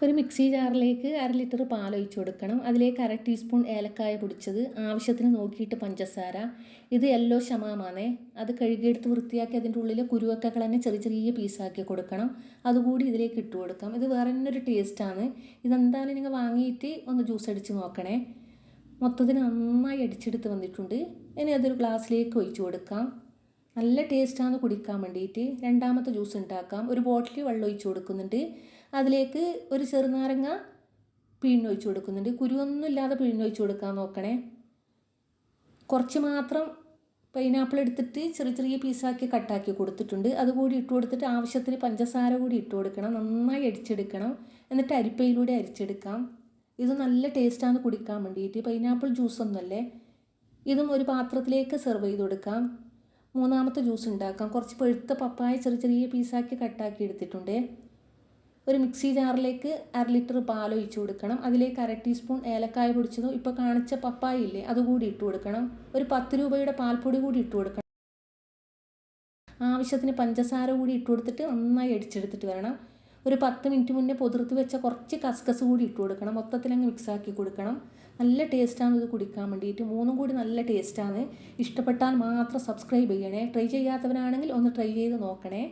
ഒരു മിക്സി ജാറിലേക്ക് 1/2 ലിറ്റർ പാൽ ഒഴിച്ച് കൊടുക്കണം. അതിലേക്ക് 1/2 ടീസ്പൂൺ ഏലക്കായ പൊടിച്ചത്, ആവശ്യത്തിന് നോക്കിയിട്ട് പഞ്ചസാര. ഇത് യെല്ലോ ഷമാമാണേ. അത് കഴുകിയെടുത്ത് വൃത്തിയാക്കി അതിൻ്റെ ഉള്ളിൽ കുരുവൊക്കെ കളഞ്ഞ് ചെറിയ ചെറിയ പീസാക്കി കൊടുക്കണം. അതുകൂടി ഇതിലേക്ക് ഇട്ട് കൊടുക്കാം. ഇത് വേറെ തന്നെ ഒരു ടേസ്റ്റാണ്. ഇതെന്തായാലും നിങ്ങൾ വാങ്ങിയിട്ട് ഒന്ന് ജ്യൂസ് അടിച്ച് നോക്കണേ. മൊത്തത്തിന് നന്നായി അടിച്ചെടുത്ത് വന്നിട്ടുണ്ട്. ഇനി അതൊരു ഗ്ലാസ്സിലേക്ക് ഒഴിച്ച് കൊടുക്കാം. നല്ല ടേസ്റ്റാണ് കുടിക്കാൻ വേണ്ടിയിട്ട്. രണ്ടാമത്തെ ജ്യൂസ് ഉണ്ടാക്കാം. ഒരു ബോട്ടിൽ വെള്ളം ഒഴിച്ച് കൊടുക്കുന്നുണ്ട്. അതിലേക്ക് ഒരു ചെറുനാരങ്ങ പിഴിഞ്ഞൊഴിച്ച് കൊടുക്കുന്നുണ്ട്. കുരുവൊന്നും ഇല്ലാതെ പിഴിഞ്ഞൊഴിച്ച് കൊടുക്കാൻ നോക്കണേ. കുറച്ച് മാത്രം പൈനാപ്പിൾ എടുത്തിട്ട് ചെറിയ ചെറിയ പീസാക്കി കട്ടാക്കി കൊടുത്തിട്ടുണ്ട്. അതുകൂടി ഇട്ട് കൊടുത്തിട്ട് ആവശ്യത്തിന് പഞ്ചസാര കൂടി ഇട്ട് കൊടുക്കണം. നന്നായി അരിച്ചെടുക്കണം. എന്നിട്ട് അരിപ്പയിലൂടെ അരിച്ചെടുക്കാം. ഇത് നല്ല ടേസ്റ്റാണ് കുടിക്കാൻ വേണ്ടിയിട്ട്. പൈനാപ്പിൾ ജ്യൂസൊന്നുമല്ലേ. ഇതും ഒരു പാത്രത്തിലേക്ക് സെർവ് ചെയ്ത് കൊടുക്കാം. മൂന്നാമത്തെ ജ്യൂസ് ഉണ്ടാക്കാം. കുറച്ച് പഴുത്ത പപ്പായ ചെറിയ ചെറിയ പീസാക്കി കട്ടാക്കി എടുത്തിട്ടുണ്ട്. ഒരു മിക്സി ജാറിലേക്ക് 1/2 ലിറ്റർ പാൽ ഒഴിച്ച് കൊടുക്കണം. അതിലേക്ക് 1/2 ടീസ്പൂൺ ഏലക്കായ പൊടിച്ചതും ഇപ്പോൾ കാണിച്ച പപ്പായ ഇല്ലേ അതുകൂടി ഇട്ട് കൊടുക്കണം. ഒരു 10 രൂപയുടെ പാൽപ്പൊടി കൂടി ഇട്ട് കൊടുക്കണം. ആവശ്യത്തിന് പഞ്ചസാര കൂടി ഇട്ട് കൊടുത്തിട്ട് നന്നായി അടിച്ചെടുത്തിട്ട് വരണം. ഒരു 10 മിനിറ്റ് മുന്നേ പൊതിർത്ത് വെച്ച കുറച്ച് കസ്കസ് കൂടി ഇട്ട് കൊടുക്കണം. മൊത്തത്തിലങ്ങ് മിക്സാക്കി കൊടുക്കണം. നല്ല ടേസ്റ്റാണ് ഇത് കുടിക്കാൻ വേണ്ടിയിട്ട്. മൂന്നും കൂടി നല്ല ടേസ്റ്റാണ്. ഇഷ്ടപ്പെട്ടാൽ മാത്രം സബ്സ്ക്രൈബ് ചെയ്യണേ. ട്രൈ ചെയ്യാത്തവരാണെങ്കിൽ ഒന്ന് ട്രൈ ചെയ്ത് നോക്കണേ.